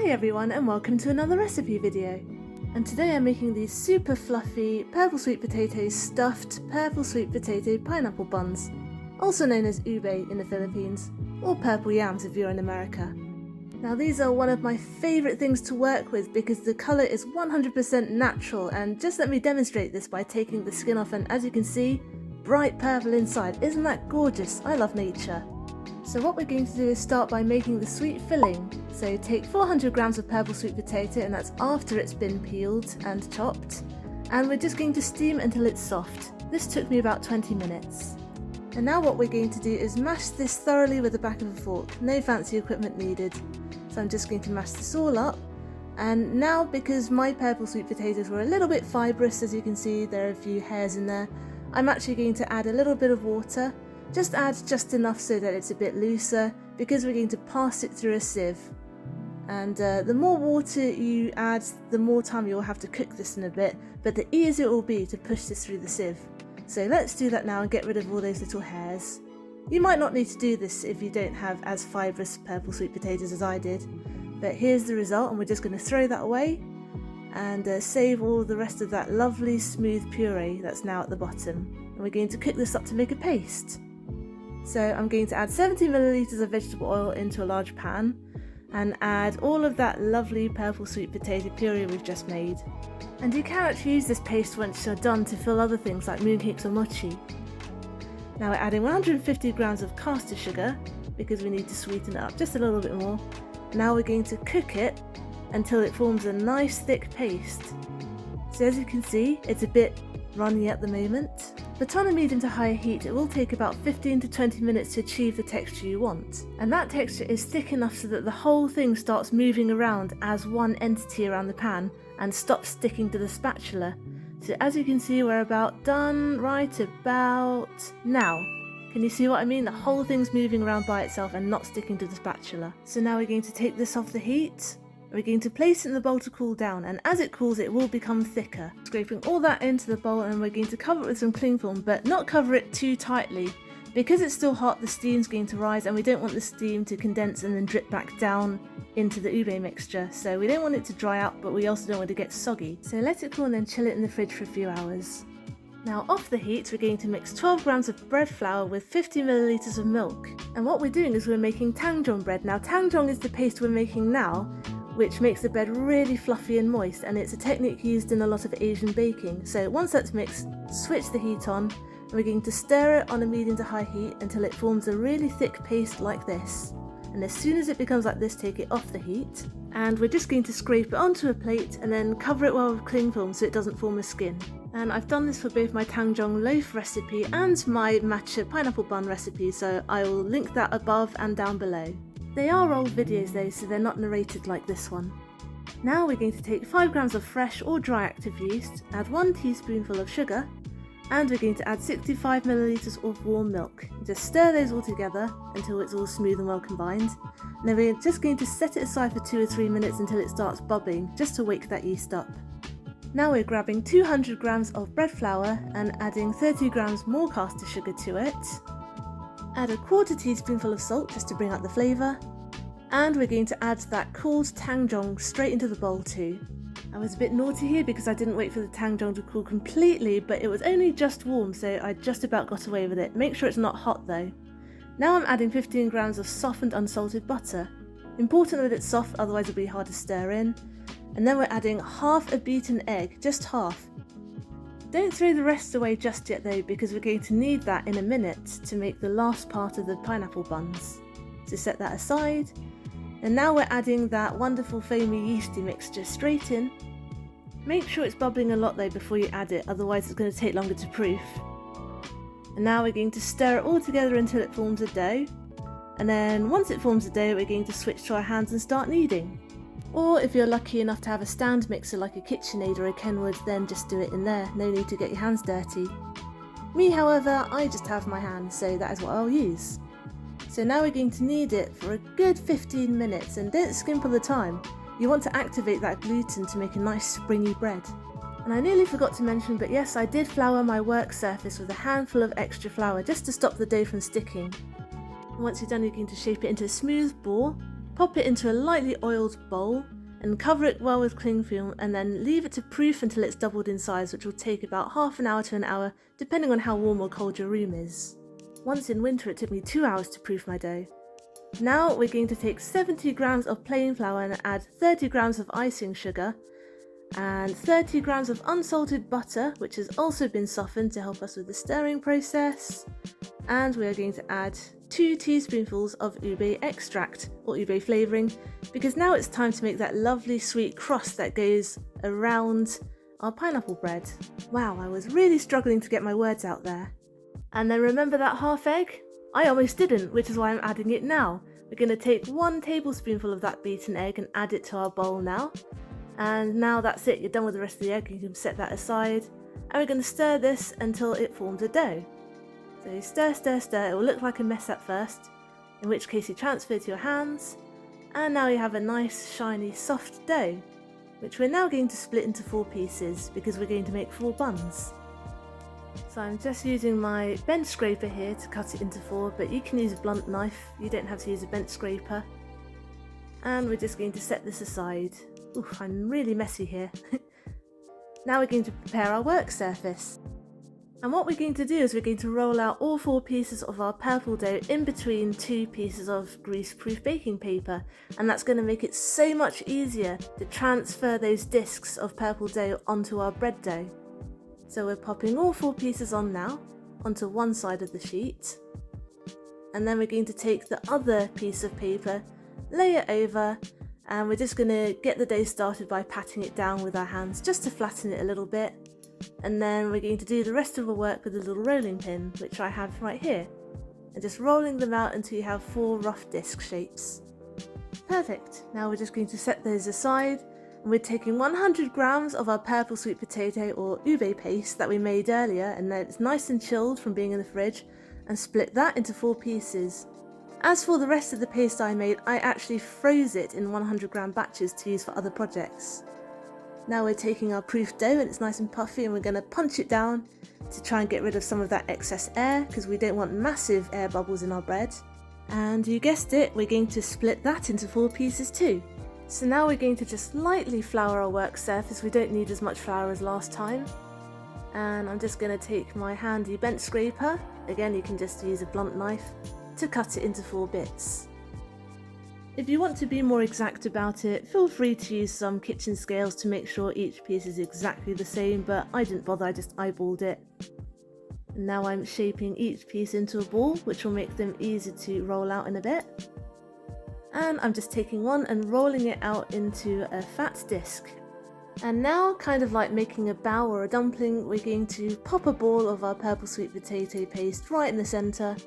Hey everyone, and welcome to another recipe video. And today I'm making these super fluffy purple sweet potato stuffed purple sweet potato pineapple buns, also known as ube in the Philippines, or purple yams if you're in America. Now these are one of my favourite things to work with because the colour is 100% natural, and just let me demonstrate this by taking the skin off, and as you can see, bright purple inside. Isn't that gorgeous? I love nature. So what we're going to do is start by making the sweet filling. So take 400 grams of purple sweet potato, and that's after it's been peeled and chopped. And we're just going to steam until it's soft. This took me about 20 minutes. And now what we're going to do is mash this thoroughly with the back of a fork. No fancy equipment needed. So I'm just going to mash this all up. And now, because my purple sweet potatoes were a little bit fibrous, as you can see, there are a few hairs in there, I'm actually going to add a little bit of water. Just add just enough so that it's a bit looser, because we're going to pass it through a sieve. And the more water you add, the more time you'll have to cook this in a bit, but the easier it will be to push this through the sieve. So let's do that now and get rid of all those little hairs. You might not need to do this if you don't have as fibrous purple sweet potatoes as I did, but here's the result, and we're just going to throw that away and save all the rest of that lovely smooth puree that's now at the bottom. And we're going to cook this up to make a paste. So I'm going to add 70 milliliters of vegetable oil into a large pan and add all of that lovely purple sweet potato puree we've just made. And you can actually use this paste once you're done to fill other things like mooncakes or mochi. Now we're adding 150 grams of caster sugar because we need to sweeten it up just a little bit more. Now we're going to cook it until it forms a nice thick paste. So as you can see, it's a bit runny at the moment. But on a medium to high heat, it will take about 15 to 20 minutes to achieve the texture you want. And that texture is thick enough so that the whole thing starts moving around as one entity around the pan and stops sticking to the spatula. So as you can see, we're about done right about now. Can you see what I mean? The whole thing's moving around by itself and not sticking to the spatula. So now we're going to take this off the heat. We're going to place it in the bowl to cool down, and as it cools it will become thicker. Scraping all that into the bowl, and we're going to cover it with some cling film, but not cover it too tightly. Because it's still hot, the steam's going to rise, and we don't want the steam to condense and then drip back down into the ube mixture. So we don't want it to dry out, but we also don't want it to get soggy. So let it cool and then chill it in the fridge for a few hours. Now off the heat, we're going to mix 12 grams of bread flour with 50 milliliters of milk. And what we're doing is we're making Tangzhong bread. Now Tangzhong is the paste we're making now, which makes the bread really fluffy and moist, and it's a technique used in a lot of Asian baking. So once that's mixed, switch the heat on, and we're going to stir it on a medium to high heat until it forms a really thick paste like this. And as soon as it becomes like this, take it off the heat, and we're just going to scrape it onto a plate and then cover it well with cling film so it doesn't form a skin. And I've done this for both my Tangzhong loaf recipe and my matcha pineapple bun recipe, so I will link that above and down below. They are old videos though, so they're not narrated like this one. Now we're going to take 5 grams of fresh or dry active yeast, add 1 teaspoonful of sugar, and we're going to add 65 milliliters of warm milk. Just stir those all together until it's all smooth and well combined. And then we're just going to set it aside for 2 or 3 minutes until it starts bubbling, just to wake that yeast up. Now we're grabbing 200 grams of bread flour and adding 30 grams more caster sugar to it. Add a quarter teaspoonful of salt just to bring out the flavour, and we're going to add that cooled Tangzhong straight into the bowl too. I was a bit naughty here because I didn't wait for the Tangzhong to cool completely, but it was only just warm, so I just about got away with it. Make sure it's not hot though. Now I'm adding 15 grams of softened unsalted butter. Important that it's soft, otherwise it'll be hard to stir in. And then we're adding half a beaten egg, just half. Don't throw the rest away just yet though, because we're going to need that in a minute to make the last part of the pineapple buns. So set that aside. And now we're adding that wonderful foamy yeasty mixture straight in. Make sure it's bubbling a lot though before you add it, otherwise it's going to take longer to proof. And now we're going to stir it all together until it forms a dough. And then once it forms a dough, we're going to switch to our hands and start kneading. Or if you're lucky enough to have a stand mixer like a KitchenAid or a Kenwood, then just do it in there, no need to get your hands dirty. Me however, I just have my hands, so that is what I'll use. So now we're going to knead it for a good 15 minutes, and don't skimp on the time. You want to activate that gluten to make a nice springy bread. And I nearly forgot to mention, but yes, I did flour my work surface with a handful of extra flour just to stop the dough from sticking. And once you're done, you're going to shape it into a smooth ball. pop it into a lightly oiled bowl and cover it well with cling film and then leave it to proof until it's doubled in size, which will take about half an hour to an hour depending on how warm or cold your room is. Once in winter it took me 2 hours to proof my dough. Now we're going to take 70 grams of plain flour and add 30 grams of icing sugar and 30 grams of unsalted butter, which has also been softened to help us with the stirring process. And we are going to add 2 teaspoonfuls of ube extract or ube flavouring, because now it's time to make that lovely sweet crust that goes around our pineapple bread. Wow, I was really struggling to get my words out there. And then remember that half egg? I almost didn't, which is why I'm adding it now. We're going to take 1 tablespoonful of that beaten egg and add it to our bowl now. And now that's it, you're done with the rest of the egg, you can set that aside. And we're going to stir this until it forms a dough. So stir, stir, stir, it will look like a mess at first, in which case you transfer it to your hands. And now you have a nice, shiny, soft dough, which we're now going to split into 4 pieces because we're going to make 4 buns. So I'm just using my bench scraper here to cut it into 4, but you can use a blunt knife, you don't have to use a bench scraper. And we're just going to set this aside. Oof, I'm really messy here. Now we're going to prepare our work surface. And what we're going to do is we're going to roll out all 4 pieces of our purple dough in between 2 pieces of grease-proof baking paper, and that's going to make it so much easier to transfer those discs of purple dough onto our bread dough. So we're popping all 4 pieces on now, onto one side of the sheet, and then we're going to take the other piece of paper, lay it over, and we're just going to get the dough started by patting it down with our hands just to flatten it a little bit. And then we're going to do the rest of the work with a little rolling pin, which I have right here, and just rolling them out until you have 4 rough disc shapes. Perfect. Now we're just going to set those aside, and we're taking 100 grams of our purple sweet potato or ube paste that we made earlier, and then it's nice and chilled from being in the fridge, and split that into 4 pieces. As for the rest of the paste I made, I actually froze it in 100 gram batches to use for other projects. Now we're taking our proof dough and it's nice and puffy, and we're going to punch it down to try and get rid of some of that excess air, because we don't want massive air bubbles in our bread. And you guessed it, we're going to split that into 4 pieces too. So now we're going to just lightly flour our work surface, we don't need as much flour as last time. And I'm just going to take my handy bench scraper, again you can just use a blunt knife, to cut it into 4 bits. If you want to be more exact about it, feel free to use some kitchen scales to make sure each piece is exactly the same, but I didn't bother, I just eyeballed it. And now I'm shaping each piece into a ball, which will make them easy to roll out in a bit. And I'm just taking one and rolling it out into a fat disc. And now, kind of like making a bao or a dumpling, we're going to pop a ball of our purple sweet potato paste right in the centre,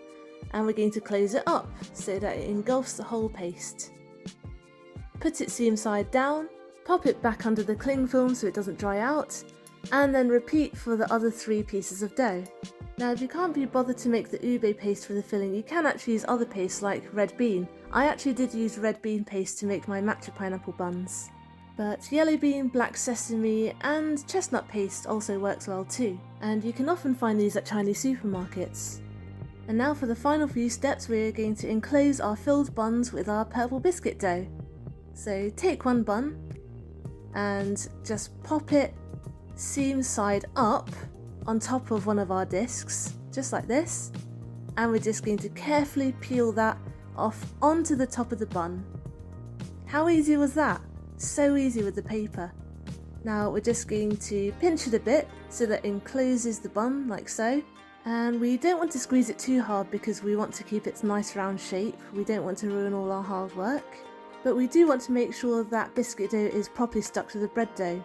and we're going to close it up so that it engulfs the whole paste. Put it seam side down, pop it back under the cling film so it doesn't dry out, and then repeat for the other 3 pieces of dough. Now if you can't be bothered to make the ube paste for the filling, you can actually use other pastes like red bean. I actually did use red bean paste to make my matcha pineapple buns. But yellow bean, black sesame and chestnut paste also works well too, and you can often find these at Chinese supermarkets. And now for the final few steps, we're going to enclose our filled buns with our purple biscuit dough. So take 1 bun and just pop it seam side up on top of one of our discs, just like this. And we're just going to carefully peel that off onto the top of the bun. How easy was that? So easy with the paper. Now we're just going to pinch it a bit so that it encloses the bun like so. And we don't want to squeeze it too hard because we want to keep its nice round shape. We don't want to ruin all our hard work. But we do want to make sure that biscuit dough is properly stuck to the bread dough.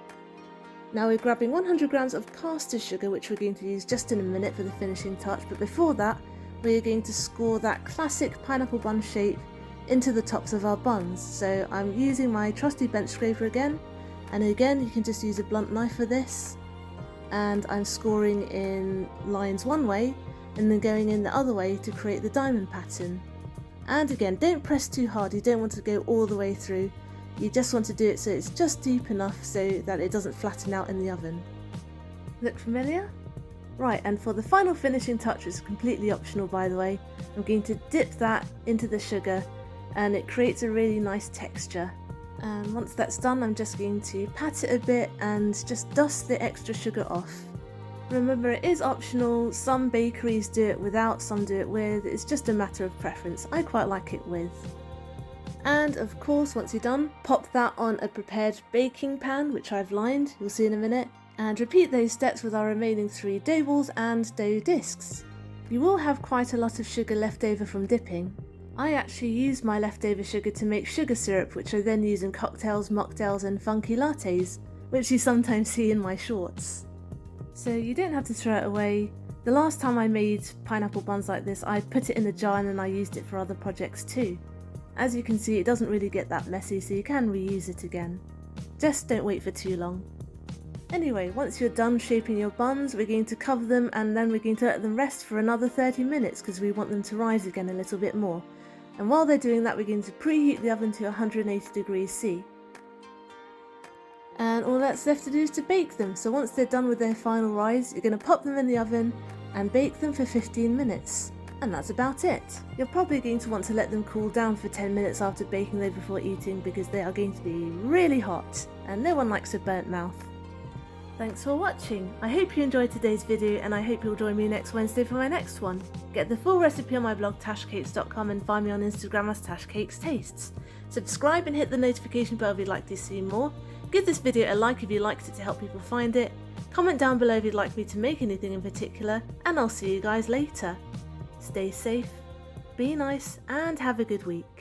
Now we're grabbing 100 grams of caster sugar, which we're going to use just in a minute for the finishing touch. But before that, we're going to score that classic pineapple bun shape into the tops of our buns. So I'm using my trusty bench scraper again. And again, you can just use a blunt knife for this. And I'm scoring in lines one way and then going in the other way to create the diamond pattern. And again, don't press too hard, you don't want to go all the way through, you just want to do it so it's just deep enough so that it doesn't flatten out in the oven. Look familiar? Right, and for the final finishing touch, which is completely optional by the way, I'm going to dip that into the sugar and it creates a really nice texture. And once that's done, I'm just going to pat it a bit and just dust the extra sugar off. Remember, it is optional. Some bakeries do it without, some do it with. It's just a matter of preference. I quite like it with. And of course, once you're done, pop that on a prepared baking pan, which I've lined, you'll see in a minute, and repeat those steps with our remaining 3 dough balls and dough discs. You will have quite a lot of sugar left over from dipping. I actually use my leftover sugar to make sugar syrup, which I then use in cocktails, mocktails and funky lattes, which you sometimes see in my shorts. So you don't have to throw it away. The last time I made pineapple buns like this, I put it in a jar and then I used it for other projects too. As you can see, it doesn't really get that messy, so you can reuse it again. Just don't wait for too long. Anyway, once you're done shaping your buns, we're going to cover them and then we're going to let them rest for another 30 minutes because we want them to rise again a little bit more. And while they're doing that, we're going to preheat the oven to 180 degrees C. And all that's left to do is to bake them. So once they're done with their final rise, you're going to pop them in the oven and bake them for 15 minutes. And that's about it. You're probably going to want to let them cool down for 10 minutes after baking them before eating because they are going to be really hot and no one likes a burnt mouth. Thanks for watching. I hope you enjoyed today's video and I hope you'll join me next Wednesday for my next one. Get the full recipe on my blog tashcakes.com and find me on Instagram as tashcakestastes. Subscribe and hit the notification bell if you'd like to see more. Give this video a like if you liked it to help people find it. Comment down below if you'd like me to make anything in particular, and I'll see you guys later. Stay safe, be nice, and have a good week.